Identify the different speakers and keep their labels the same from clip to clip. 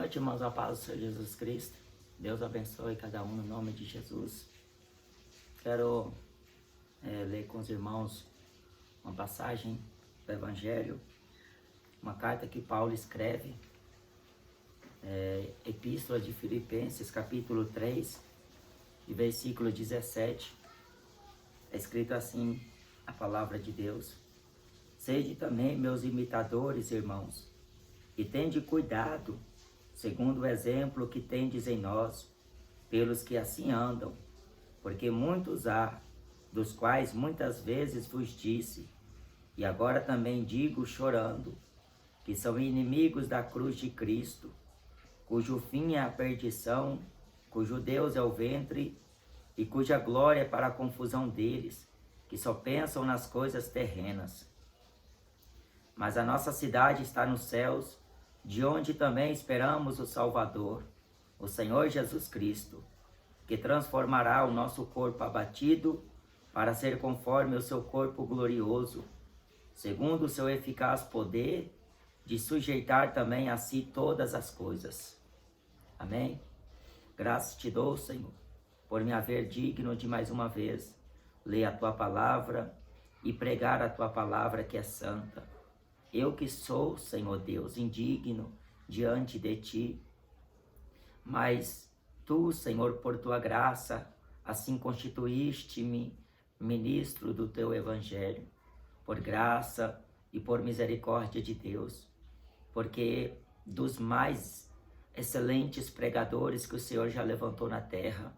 Speaker 1: noite, irmãos, a paz do Senhor Jesus Cristo. Deus abençoe cada um no nome de Jesus. Quero ler com os irmãos uma passagem do Evangelho, uma carta que Paulo escreve, Epístola de Filipenses, capítulo 3, e versículo 17. É escrito assim a palavra de Deus: Sede também meus imitadores, irmãos, e tende cuidado, segundo o exemplo que tendes em nós, pelos que assim andam, porque muitos há, dos quais muitas vezes vos disse, e agora também digo chorando, que são inimigos da cruz de Cristo, cujo fim é a perdição, cujo Deus é o ventre, e cuja glória é para a confusão deles, que só pensam nas coisas terrenas. Mas a nossa cidade está nos céus, de onde também esperamos o Salvador, o Senhor Jesus Cristo, que transformará o nosso corpo abatido para ser conforme o seu corpo glorioso, segundo o seu eficaz poder, de sujeitar também a si todas as coisas. Amém? Graças te dou, Senhor, por me haver digno de mais uma vez ler a tua palavra e pregar a tua palavra que é santa. Eu que sou, Senhor Deus, indigno diante de ti, mas tu, Senhor, por tua graça, assim constituíste-me ministro do teu evangelho, por graça e por misericórdia de Deus, porque dos mais excelentes pregadores que o Senhor já levantou na terra,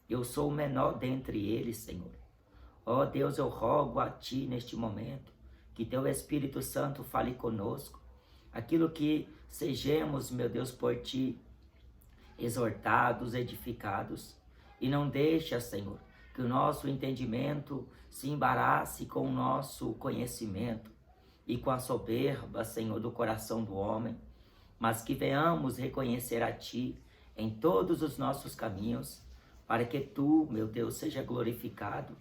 Speaker 1: eu sou o menor dentre eles, Senhor. Ó Deus, eu rogo a ti neste momento, que teu Espírito Santo fale conosco, aquilo que sejamos, meu Deus, por ti, exortados, edificados, e não deixa, Senhor, que o nosso entendimento se embarace com o nosso conhecimento e com a soberba, Senhor, do coração do homem, mas que venhamos reconhecer a ti em todos os nossos caminhos, para que tu, meu Deus, seja glorificado,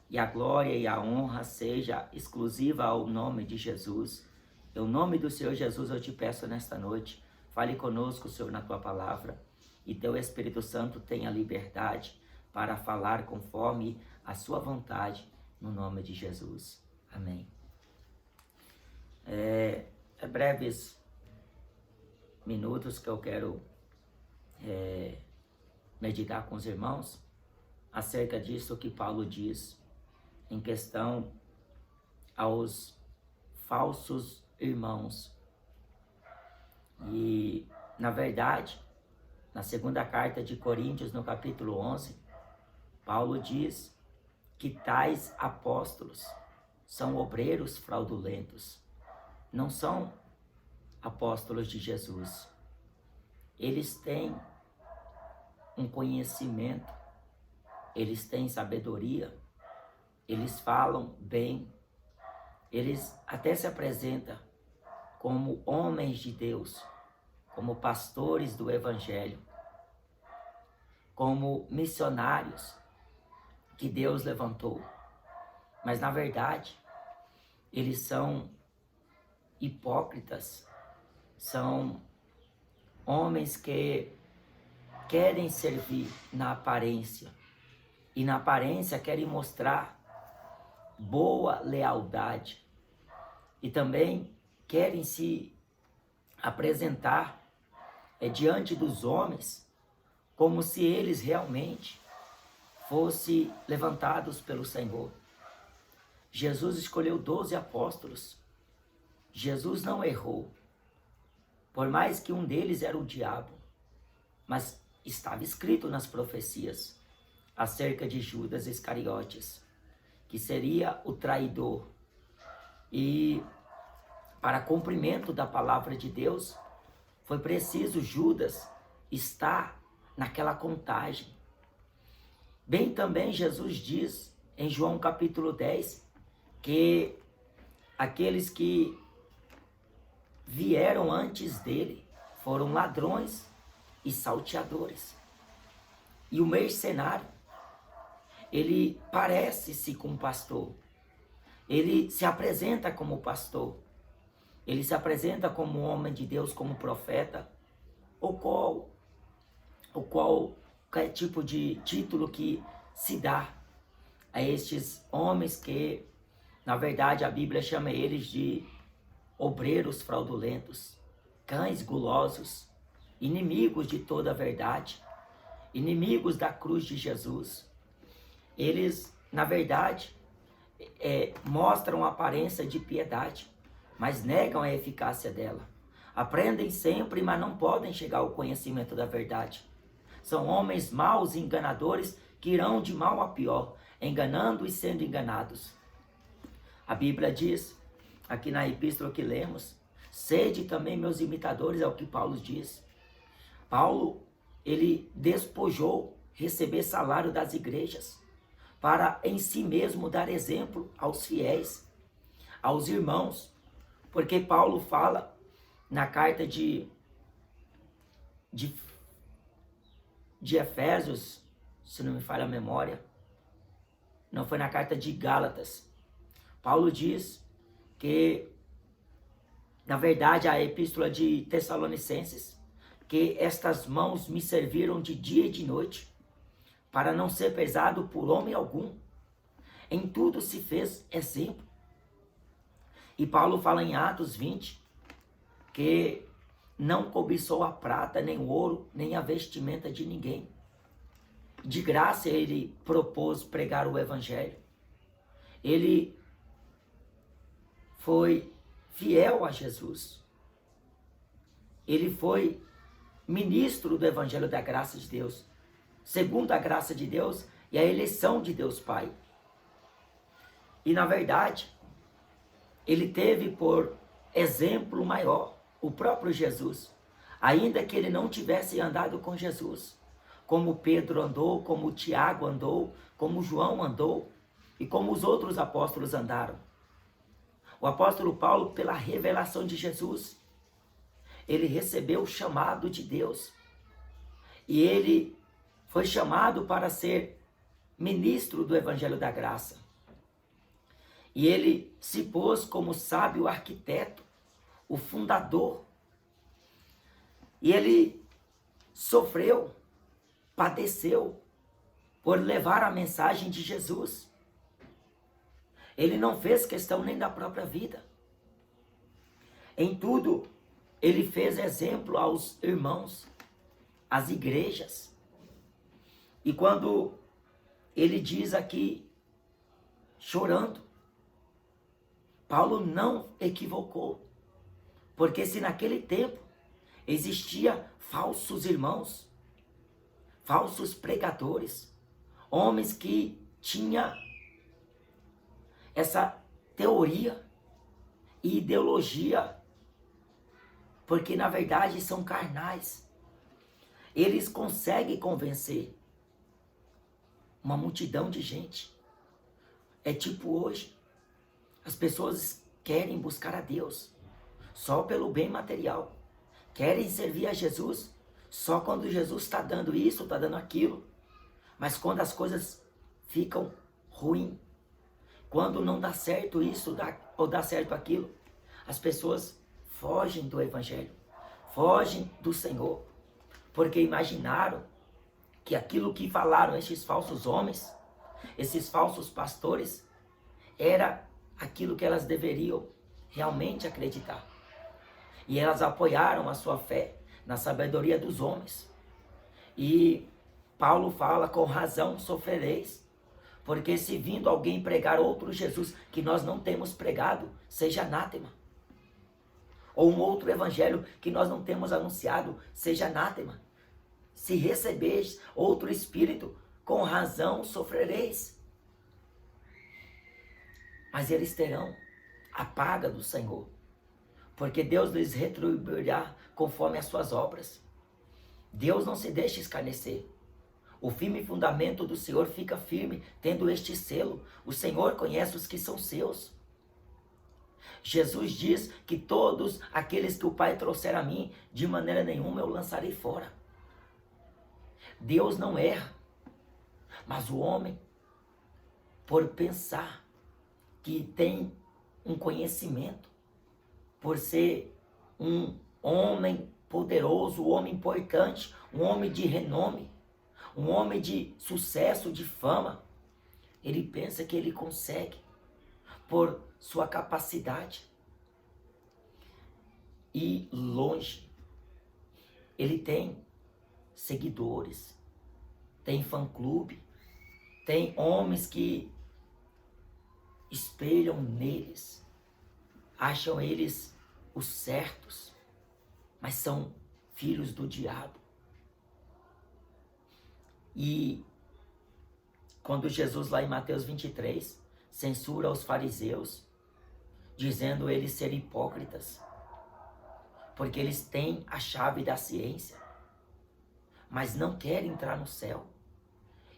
Speaker 1: e a glória e a honra seja exclusiva ao nome de Jesus. Em nome do Senhor Jesus eu te peço nesta noite, fale conosco, Senhor, na tua palavra, e teu Espírito Santo tenha liberdade para falar conforme a sua vontade, no nome de Jesus. Amém. Breves minutos que eu quero meditar com os irmãos acerca disso que Paulo diz em questão aos falsos irmãos. E, na verdade, na segunda carta de Coríntios, no capítulo 11, Paulo diz que tais apóstolos são obreiros fraudulentos, não são apóstolos de Jesus. Eles têm um conhecimento, eles têm sabedoria, eles falam bem, eles até se apresentam como homens de Deus, como pastores do Evangelho, como missionários que Deus levantou. Mas, na verdade, eles são hipócritas, são homens que querem servir na aparência, e na aparência querem mostrar boa lealdade, e também querem se apresentar diante dos homens como se eles realmente fossem levantados pelo Senhor. Jesus escolheu 12 apóstolos. Jesus não errou, por mais que um deles era o diabo, mas estava escrito nas profecias acerca de Judas Iscariotes, que seria o traidor. E para cumprimento da palavra de Deus, foi preciso Judas estar naquela contagem. Bem, também Jesus diz em João capítulo 10, que aqueles que vieram antes dele foram ladrões e salteadores. E o mercenário, ele parece-se com um pastor, ele se apresenta como pastor, ele se apresenta como homem de Deus, como profeta, ou qualquer tipo de título que se dá a estes homens que, na verdade, a Bíblia chama eles de obreiros fraudulentos, cães gulosos, inimigos de toda a verdade, inimigos da cruz de Jesus. Eles, na verdade, mostram aparência de piedade, mas negam a eficácia dela. Aprendem sempre, mas não podem chegar ao conhecimento da verdade. São homens maus e enganadores que irão de mal a pior, enganando e sendo enganados. A Bíblia diz, aqui na epístola que lemos, sede também meus imitadores, é o que Paulo diz. Paulo, ele despojou receber salário das igrejas, para em si mesmo dar exemplo aos fiéis, aos irmãos, porque Paulo fala na carta de Efésios, se não me falha a memória, não, foi na carta de Gálatas. Paulo diz que, na verdade, a epístola de Tessalonicenses, que estas mãos me serviram de dia e de noite, para não ser pesado por homem algum. Em tudo se fez exemplo. E Paulo fala em Atos 20, que não cobiçou a prata, nem o ouro, nem a vestimenta de ninguém. De graça ele propôs pregar o evangelho. Ele foi fiel a Jesus. Ele foi ministro do evangelho da graça de Deus, segundo a graça de Deus e a eleição de Deus Pai. E na verdade, ele teve por exemplo maior o próprio Jesus, ainda que ele não tivesse andado com Jesus, como Pedro andou, como Tiago andou, como João andou e como os outros apóstolos andaram. O apóstolo Paulo, pela revelação de Jesus, ele recebeu o chamado de Deus e ele foi chamado para ser ministro do Evangelho da Graça. E ele se pôs como sábio arquiteto, o fundador. E ele sofreu, padeceu por levar a mensagem de Jesus. Ele não fez questão nem da própria vida. Em tudo, ele fez exemplo aos irmãos, às igrejas. E quando ele diz aqui, chorando, Paulo não equivocou. Porque se naquele tempo existia falsos irmãos, falsos pregadores, homens que tinham essa teoria e ideologia, porque na verdade são carnais, eles conseguem convencer uma multidão de gente. É tipo hoje, as pessoas querem buscar a Deus só pelo bem material, querem servir a Jesus só quando Jesus está dando isso, está dando aquilo, mas quando as coisas ficam ruins, quando não dá certo isso ou dá certo aquilo, as pessoas fogem do Evangelho, fogem do Senhor, porque imaginaram que aquilo que falaram esses falsos homens, esses falsos pastores, era aquilo que elas deveriam realmente acreditar. E elas apoiaram a sua fé na sabedoria dos homens. E Paulo fala, com razão sofrereis, porque se vindo alguém pregar outro Jesus que nós não temos pregado, seja anátema. Ou um outro evangelho que nós não temos anunciado, seja anátema. Se recebeis outro espírito, com razão sofrereis. Mas eles terão a paga do Senhor, porque Deus lhes retribuirá conforme as suas obras. Deus não se deixa escarnecer. O firme fundamento do Senhor fica firme, tendo este selo: o Senhor conhece os que são seus. Jesus diz que todos aqueles que o Pai trouxer a mim, de maneira nenhuma eu lançarei fora. Deus não erra, mas o homem, por pensar que tem um conhecimento, por ser um homem poderoso, um homem importante, um homem de renome, um homem de sucesso, de fama. Ele pensa que ele consegue por sua capacidade. E longe, ele tem seguidores, tem fã-clube, tem homens que espelham neles, acham eles os certos, mas são filhos do diabo. E quando Jesus, lá em Mateus 23, censura os fariseus, dizendo eles serem hipócritas, porque eles têm a chave da ciência, mas não querem entrar no céu,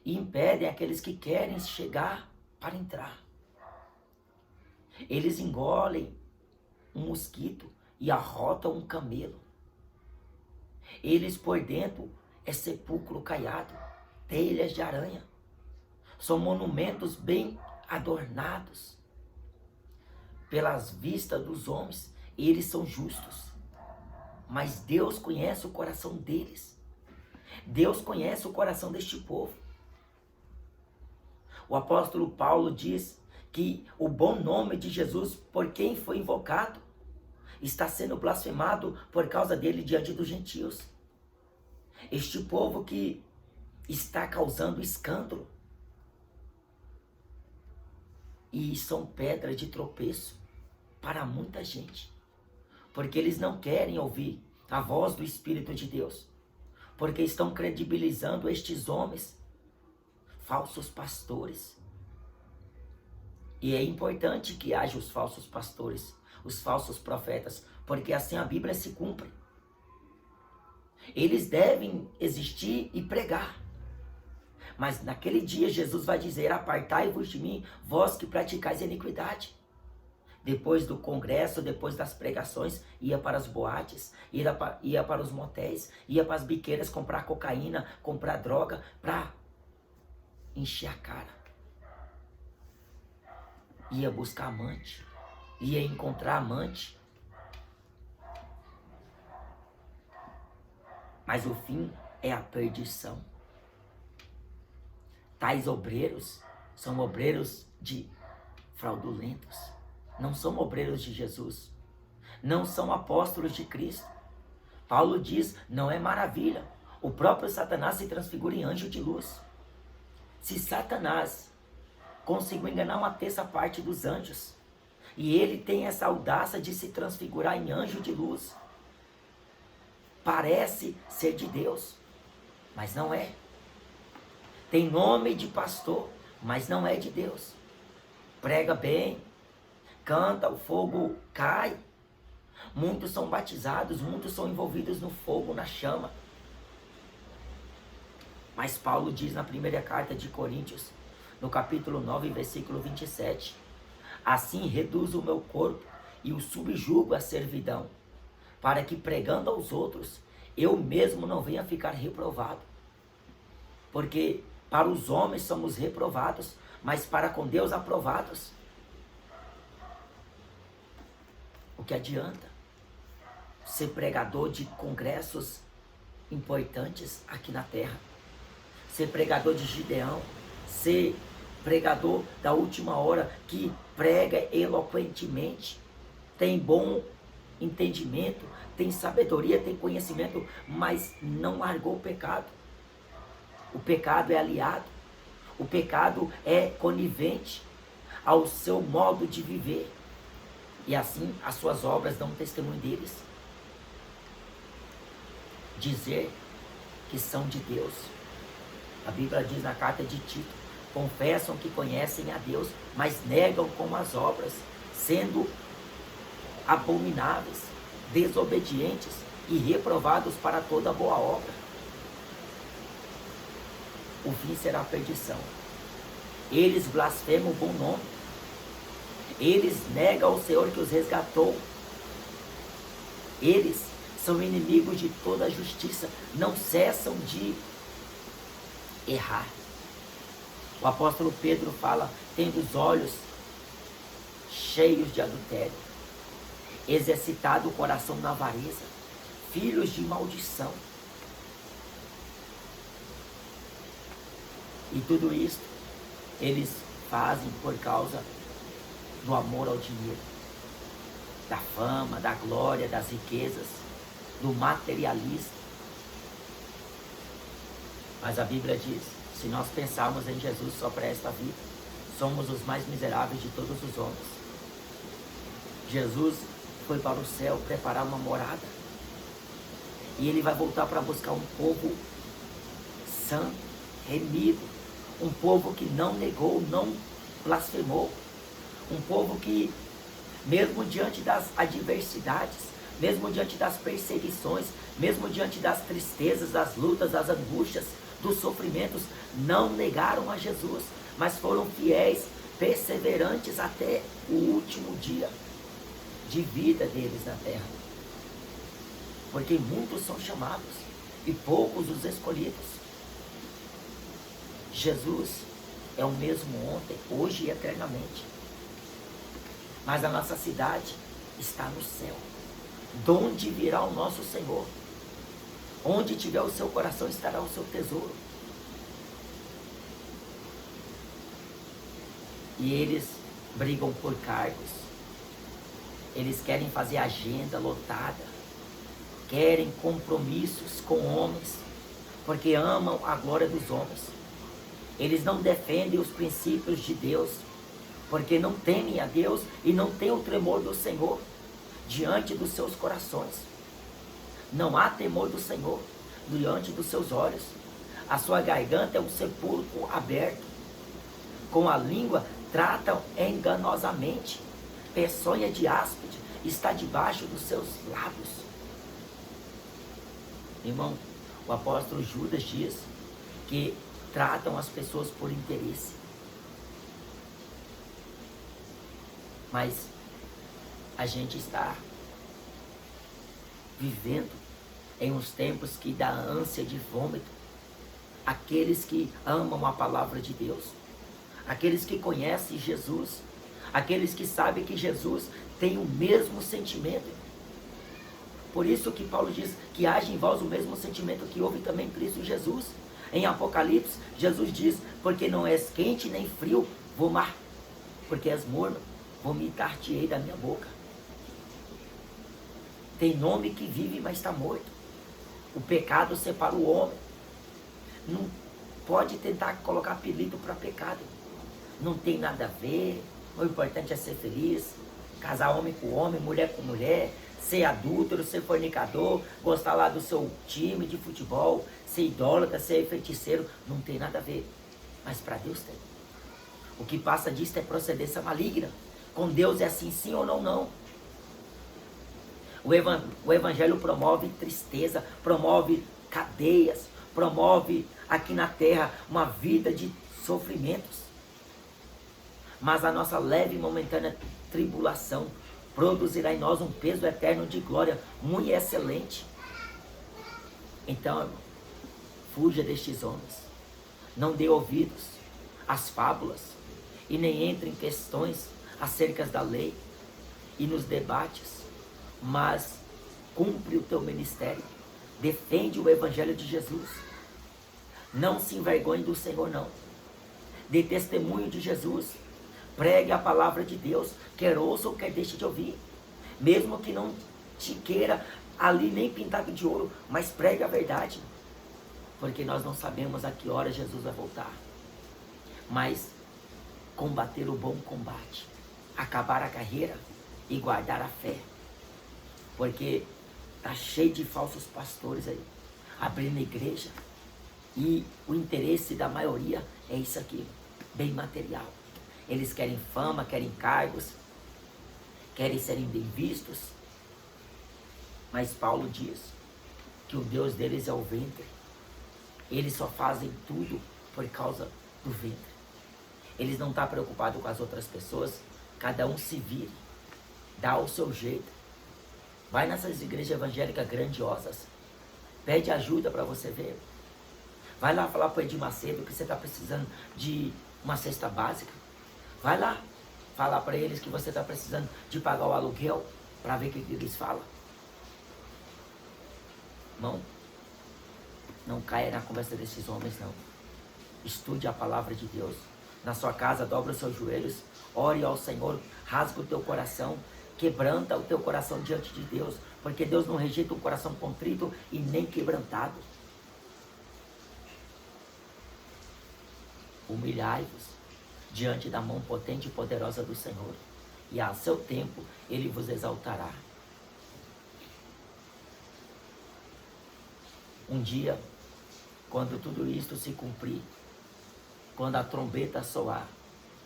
Speaker 1: e impedem aqueles que querem chegar para entrar. Eles engolem um mosquito e arrotam um camelo. Eles por dentro é sepulcro caiado, telhas de aranha. São monumentos bem adornados. Pelas vistas dos homens, eles são justos. Mas Deus conhece o coração deles. Deus conhece o coração deste povo. O apóstolo Paulo diz que o bom nome de Jesus, por quem foi invocado, está sendo blasfemado por causa dele diante dos gentios. Este povo que está causando escândalo. E são pedra de tropeço para muita gente. Porque eles não querem ouvir a voz do Espírito de Deus. Porque estão credibilizando estes homens, falsos pastores. E é importante que haja os falsos pastores, os falsos profetas, porque assim a Bíblia se cumpre. Eles devem existir e pregar. Mas naquele dia Jesus vai dizer: apartai-vos de mim, vós que praticais iniquidade. Depois do congresso, depois das pregações, ia para as boates, ia para os motéis, ia para as biqueiras comprar cocaína, comprar droga, para encher a cara. Ia buscar amante, ia encontrar amante. Mas o fim é a perdição. Tais obreiros são obreiros fraudulentos. Não são obreiros de Jesus. Não são apóstolos de Cristo. Paulo diz: não é maravilha o próprio Satanás se transfigura em anjo de luz. Se Satanás conseguiu enganar uma terça parte dos anjos, e ele tem essa audácia de se transfigurar em anjo de luz, parece ser de Deus, mas não é. Tem nome de pastor, mas não é de Deus. Prega bem, canta, o fogo cai. Muitos são batizados, muitos são envolvidos no fogo, na chama. Mas Paulo diz na primeira carta de Coríntios, no capítulo 9, versículo 27, assim reduzo o meu corpo e o subjugo à servidão, para que pregando aos outros, eu mesmo não venha ficar reprovado. Porque para os homens somos reprovados, mas para com Deus aprovados. O que adianta ser pregador de congressos importantes aqui na terra? Ser pregador de Gideão, ser pregador da última hora que prega eloquentemente, tem bom entendimento, tem sabedoria, tem conhecimento, mas não largou o pecado. O pecado é aliado, o pecado é conivente ao seu modo de viver. E assim as suas obras dão testemunho deles. Dizer que são de Deus. A Bíblia diz na carta de Tito: confessam que conhecem a Deus, mas negam com as obras, sendo abomináveis, desobedientes e reprovados para toda boa obra. O fim será a perdição. Eles blasfemam o bom nome. Eles negam ao Senhor que os resgatou. Eles são inimigos de toda a justiça, não cessam de errar. O apóstolo Pedro fala: tendo os olhos cheios de adultério, exercitado o coração na avareza, filhos de maldição. E tudo isso eles fazem por causa do amor ao dinheiro, da fama, da glória, das riquezas, do materialismo. Mas a Bíblia diz, se nós pensarmos em Jesus só para esta vida, somos os mais miseráveis de todos os homens. Jesus foi para o céu preparar uma morada. E ele vai voltar para buscar um povo santo, remido. Um povo que não negou, não blasfemou. Um povo que, mesmo diante das adversidades, mesmo diante das perseguições, mesmo diante das tristezas, das lutas, das angústias, dos sofrimentos, não negaram a Jesus, mas foram fiéis, perseverantes até o último dia de vida deles na terra. Porque muitos são chamados e poucos os escolhidos. Jesus é o mesmo ontem, hoje e eternamente. Mas a nossa cidade está no céu. De onde virá o nosso Senhor? Onde tiver o seu coração estará o seu tesouro. E eles brigam por cargos. Eles querem fazer agenda lotada. Querem compromissos com homens. Porque amam a glória dos homens. Eles não defendem os princípios de Deus. Porque não temem a Deus e não têm o tremor do Senhor diante dos seus corações. Não há temor do Senhor diante dos seus olhos. A sua garganta é um sepulcro aberto. Com a língua tratam enganosamente. Peçonha de áspide está debaixo dos seus lábios. Irmão, o apóstolo Judas diz que tratam as pessoas por interesse. Mas a gente está vivendo em uns tempos que dá ânsia de vômito. Aqueles que amam a palavra de Deus, aqueles que conhecem Jesus, aqueles que sabem que Jesus tem o mesmo sentimento. Por isso que Paulo diz que age em vós o mesmo sentimento que houve também em Cristo Jesus. Em Apocalipse, Jesus diz, porque não és quente nem frio, porque és morno, vomitar-te-ei da minha boca. Tem nome que vive, mas está morto. O pecado separa o homem. Não pode tentar colocar apelido para pecado. Não tem nada a ver. O importante é ser feliz. Casar homem com homem, mulher com mulher. Ser adúltero, ser fornicador. Gostar lá do seu time de futebol. Ser idólatra, ser feiticeiro. Não tem nada a ver. Mas para Deus tem. O que passa disso é procedência maligna. Com Deus é assim, sim ou não, não. O Evangelho promove tristeza, promove cadeias, promove aqui na terra uma vida de sofrimentos. Mas a nossa leve e momentânea tribulação produzirá em nós um peso eterno de glória muito excelente. Então, irmão, fuja destes homens. Não dê ouvidos às fábulas e nem entre em questões acerca da lei e nos debates, mas cumpre o teu ministério, defende o Evangelho de Jesus, não se envergonhe do Senhor não, dê testemunho de Jesus, pregue a palavra de Deus, quer ouça ou quer deixe de ouvir, mesmo que não te queira ali nem pintado de ouro, mas pregue a verdade, porque nós não sabemos a que hora Jesus vai voltar, mas combater o bom combate, acabar a carreira e guardar a fé. Porque está cheio de falsos pastores aí, abrindo igreja. E o interesse da maioria é isso aqui, bem material. Eles querem fama, querem cargos, querem serem bem vistos. Mas Paulo diz que o Deus deles é o ventre. Eles só fazem tudo por causa do ventre. Eles não estão preocupados com as outras pessoas. Cada um se vire, dá o seu jeito. Vai nessas igrejas evangélicas grandiosas. Pede ajuda para você ver. Vai lá falar para o Edir Macedo que você está precisando de uma cesta básica. Vai lá falar para eles que você está precisando de pagar o aluguel para ver o que eles falam. Irmão, não caia na conversa desses homens, não. Estude a palavra de Deus. Na sua casa, dobra os seus joelhos, ore ao Senhor, rasga o teu coração, quebranta o teu coração diante de Deus, porque Deus não rejeita um coração contrito e nem quebrantado. Humilhai-vos diante da mão potente e poderosa do Senhor, e a seu tempo Ele vos exaltará. Um dia, quando tudo isto se cumprir, quando a trombeta soar,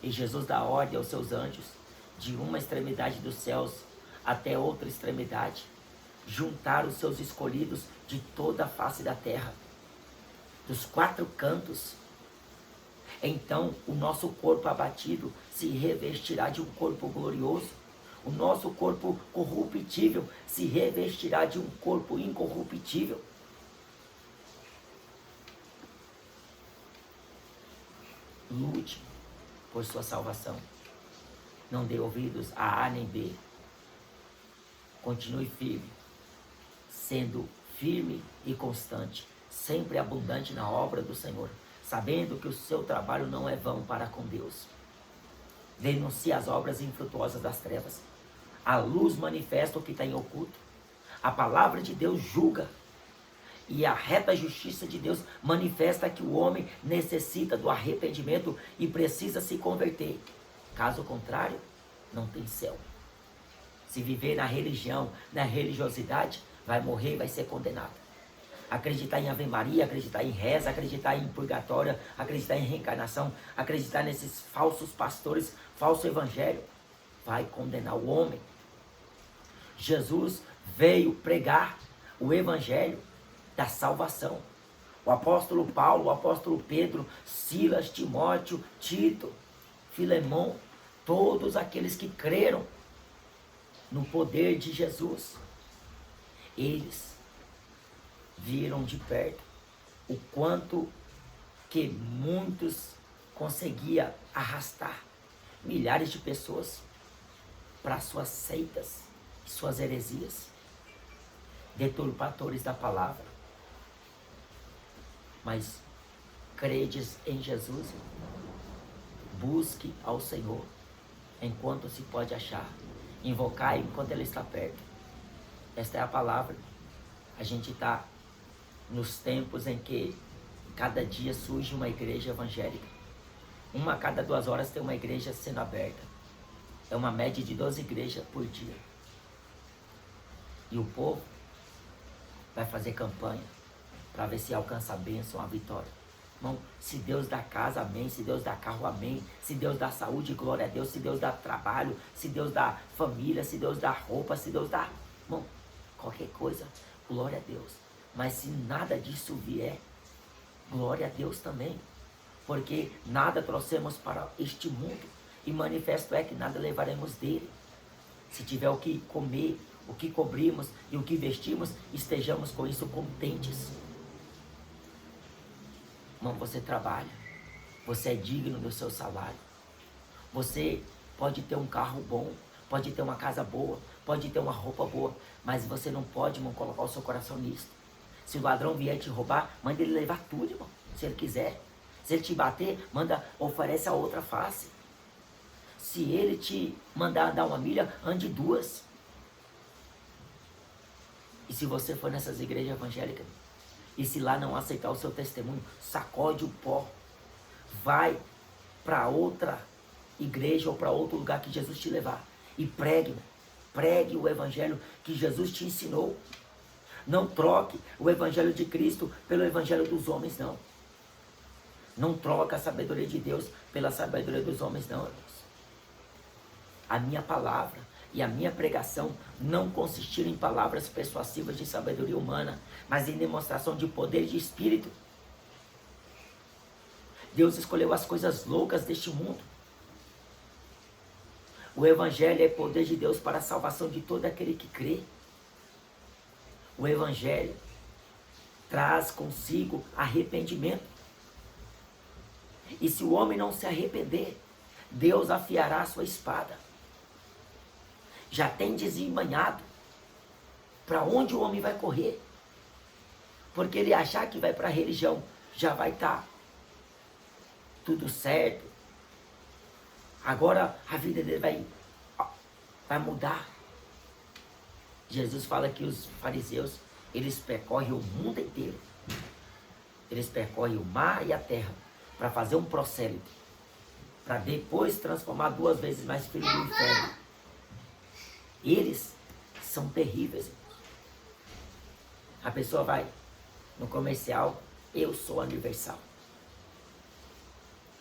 Speaker 1: e Jesus dá ordem aos seus anjos, de uma extremidade dos céus até outra extremidade, juntar os seus escolhidos de toda a face da terra, dos quatro cantos, então o nosso corpo abatido se revestirá de um corpo glorioso, o nosso corpo corruptível se revestirá de um corpo incorruptível. Lute por sua salvação. Não dê ouvidos a A nem B. Continue firme, sendo firme e constante, sempre abundante na obra do Senhor, sabendo que o seu trabalho não é vão para com Deus. Denuncie as obras infrutuosas das trevas. A luz manifesta o que está em oculto. A palavra de Deus julga. E a reta justiça de Deus manifesta que o homem necessita do arrependimento e precisa se converter. Caso contrário, não tem céu. Se viver na religião, na religiosidade, vai morrer e vai ser condenado. Acreditar em Ave Maria, acreditar em reza, acreditar em purgatório, acreditar em reencarnação, acreditar nesses falsos pastores, falso evangelho, vai condenar o homem. Jesus veio pregar o evangelho da salvação. O apóstolo Paulo, o apóstolo Pedro, Silas, Timóteo, Tito, Filemão, todos aqueles que creram no poder de Jesus, eles viram de perto o quanto que muitos conseguiam arrastar milhares de pessoas para suas seitas e suas heresias, deturpadores da palavra. Mas credes em Jesus, busque ao Senhor enquanto se pode achar, invocai enquanto Ele está perto. Esta é a palavra. A gente está nos tempos em que cada dia surge uma igreja evangélica. Uma a cada 2 horas tem uma igreja sendo aberta. É uma média de 12 igrejas por dia. E o povo vai fazer campanha para ver se alcança a bênção, a vitória. Irmão, se Deus dá casa, amém. Se Deus dá carro, amém. Se Deus dá saúde, glória a Deus. Se Deus dá trabalho, se Deus dá família, se Deus dá roupa, se Deus dá... Irmão, qualquer coisa, glória a Deus. Mas se nada disso vier, glória a Deus também. Porque nada trouxemos para este mundo, e manifesto é que nada levaremos dele. Se tiver o que comer, o que cobrimos e o que vestimos, estejamos com isso contentes. Irmão, você trabalha, você é digno do seu salário. Você pode ter um carro bom, pode ter uma casa boa, pode ter uma roupa boa, mas você não pode, irmão, colocar o seu coração nisso. Se o ladrão vier te roubar, manda ele levar tudo, irmão, se ele quiser. Se ele te bater, oferece a outra face. Se ele te mandar andar 1 milha, ande 2. E se você for nessas igrejas evangélicas, e se lá não aceitar o seu testemunho, sacode o pó. Vai para outra igreja ou para outro lugar que Jesus te levar. E pregue o evangelho que Jesus te ensinou. Não troque o evangelho de Cristo pelo evangelho dos homens, não. Não troca a sabedoria de Deus pela sabedoria dos homens, não, irmãos. A minha palavra e a minha pregação não consistiram em palavras persuasivas de sabedoria humana, mas em demonstração de poder e de espírito. Deus escolheu as coisas loucas deste mundo. O evangelho é poder de Deus para a salvação de todo aquele que crê. O evangelho traz consigo arrependimento. E se o homem não se arrepender, Deus afiará a sua espada. Já tem desembanhado para onde o homem vai correr. Porque ele achar que vai para a religião já vai estar tudo certo. Agora a vida dele vai mudar. Jesus fala que os fariseus, eles percorrem o mundo inteiro. Eles percorrem o mar e a terra para fazer um prosélito, para depois transformar 2 vezes mais filho do inferno. Eles são terríveis. A pessoa vai no comercial, eu sou universal.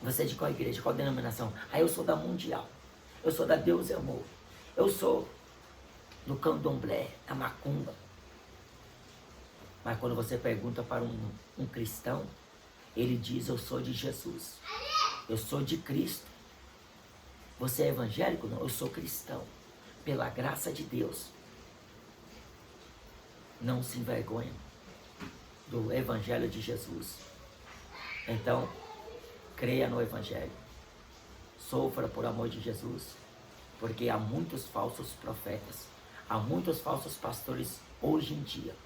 Speaker 1: Você é de qual igreja, qual denominação? Ah, eu sou da Mundial. Eu sou da Deus e Amor. Eu sou do Candomblé, da Macumba. Mas quando você pergunta para um cristão, ele diz, eu sou de Jesus. Eu sou de Cristo. Você é evangélico? Não, eu sou cristão. Pela graça de Deus. Não se envergonhe do Evangelho de Jesus. Então, creia no Evangelho. Sofra por amor de Jesus. Porque há muitos falsos profetas. Há muitos falsos pastores hoje em dia.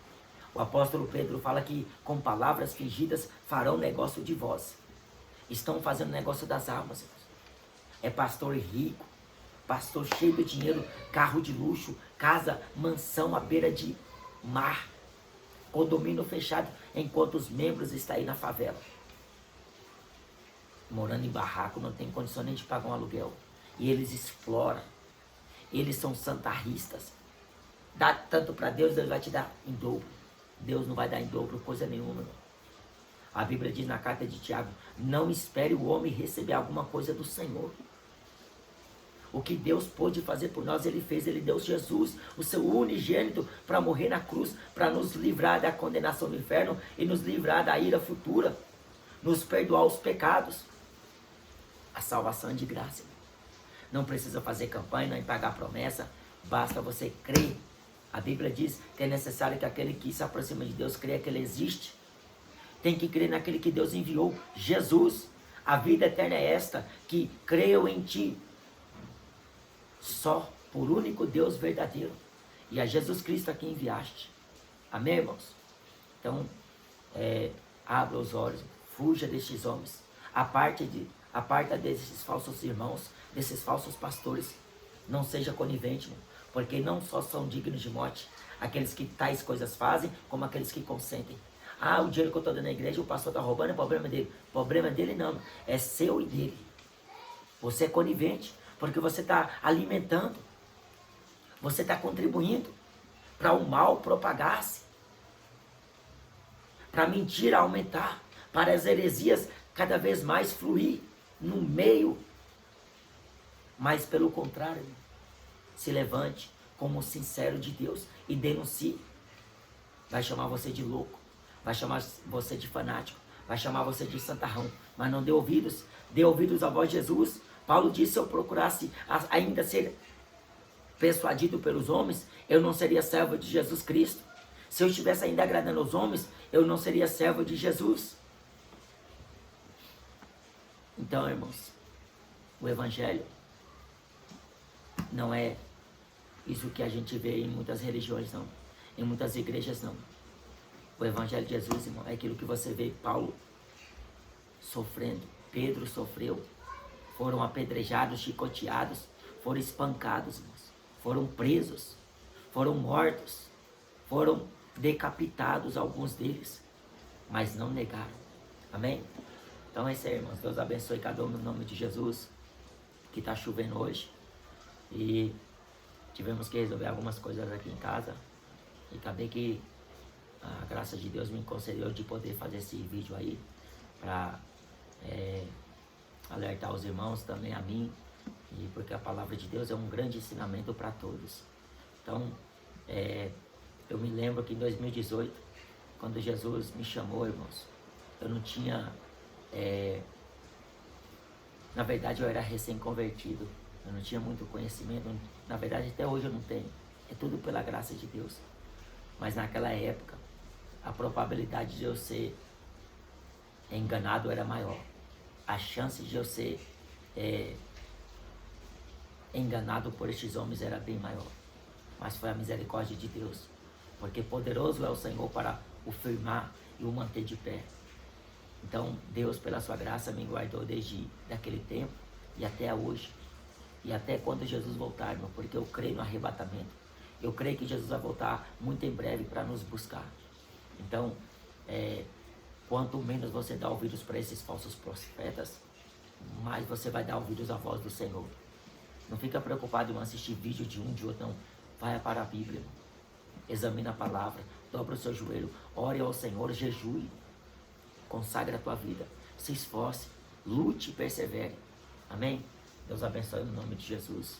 Speaker 1: O apóstolo Pedro fala que com palavras fingidas farão negócio de vós. Estão fazendo negócio das almas. É pastor rico, pastor cheio de dinheiro, carro de luxo, casa, mansão à beira de mar, condomínio fechado, enquanto os membros estão aí na favela. Morando em barraco, não tem condição nem de pagar um aluguel. E eles exploram. Eles são santarristas. Dá tanto para Deus, Deus vai te dar em dobro. Deus não vai dar em dobro coisa nenhuma. Não. A Bíblia diz na carta de Tiago, não espere o homem receber alguma coisa do Senhor. O que Deus pôde fazer por nós, Ele fez. Ele deu Jesus, o seu unigênito, para morrer na cruz, para nos livrar da condenação do inferno e nos livrar da ira futura, nos perdoar os pecados. A salvação é de graça. Não precisa fazer campanha, nem pagar promessa, basta você crer. A Bíblia diz que é necessário que aquele que se aproxima de Deus creia que Ele existe. Tem que crer naquele que Deus enviou, Jesus. A vida eterna é esta, que creio em Ti. Só por único Deus verdadeiro. E a Jesus Cristo a quem enviaste. Amém, irmãos? Então, abra os olhos, fuja destes homens. Aparta desses falsos irmãos, desses falsos pastores. Não seja conivente, irmão, porque não só são dignos de morte aqueles que tais coisas fazem, como aqueles que consentem. Ah, o dinheiro que eu estou dando na igreja, o pastor está roubando, é problema dele. Problema dele não, é seu e dele. Você é conivente, porque você está alimentando, você está contribuindo para o mal propagar-se, para a mentira aumentar, para as heresias cada vez mais fluir no meio. Mas pelo contrário, se levante como sincero de Deus e denuncie. Vai chamar você de louco, vai chamar você de fanático, vai chamar você de santarrão, mas não dê ouvidos à voz de Jesus. Paulo disse, se eu procurasse ainda ser persuadido pelos homens, eu não seria servo de Jesus Cristo. Se eu estivesse ainda agradando aos homens, eu não seria servo de Jesus. Então, irmãos, o Evangelho não é isso que a gente vê em muitas religiões, não. Em muitas igrejas, não. O Evangelho de Jesus, irmão, é aquilo que você vê Paulo sofrendo. Pedro sofreu. Foram apedrejados, chicoteados, foram espancados, irmãos. Foram presos, foram mortos, foram decapitados, alguns deles, mas não negaram. Amém? Então é isso aí, irmãos. Deus abençoe cada um no nome de Jesus, que está chovendo hoje. E tivemos que resolver algumas coisas aqui em casa. E acabei que a graça de Deus me concedeu de poder fazer esse vídeo aí, para alertar os irmãos, também a mim, e porque a palavra de Deus é um grande ensinamento para todos. Então, eu me lembro que em 2018, quando Jesus me chamou, irmãos, eu não tinha, na verdade eu era recém-convertido, eu não tinha muito conhecimento, na verdade até hoje eu não tenho, é tudo pela graça de Deus. Mas naquela época, a probabilidade de eu ser enganado era maior. A chance de eu ser enganado por estes homens era bem maior. Mas foi a misericórdia de Deus. porque poderoso é o Senhor para o firmar e o manter de pé. Então, Deus, pela sua graça, me guardou desde aquele tempo e até hoje. E até quando Jesus voltar, irmão, porque eu creio no arrebatamento. Eu creio que Jesus vai voltar muito em breve para nos buscar. Então, quanto menos você dá ouvidos para esses falsos profetas, mais você vai dar ouvidos à voz do Senhor. Não fica preocupado em assistir vídeo de um, de outro, não. Vai para a Bíblia, irmão. Examina a palavra, dobra o seu joelho, ore ao Senhor, jejue. Consagre a tua vida, se esforce, lute e persevere. Amém? Deus abençoe no nome de Jesus.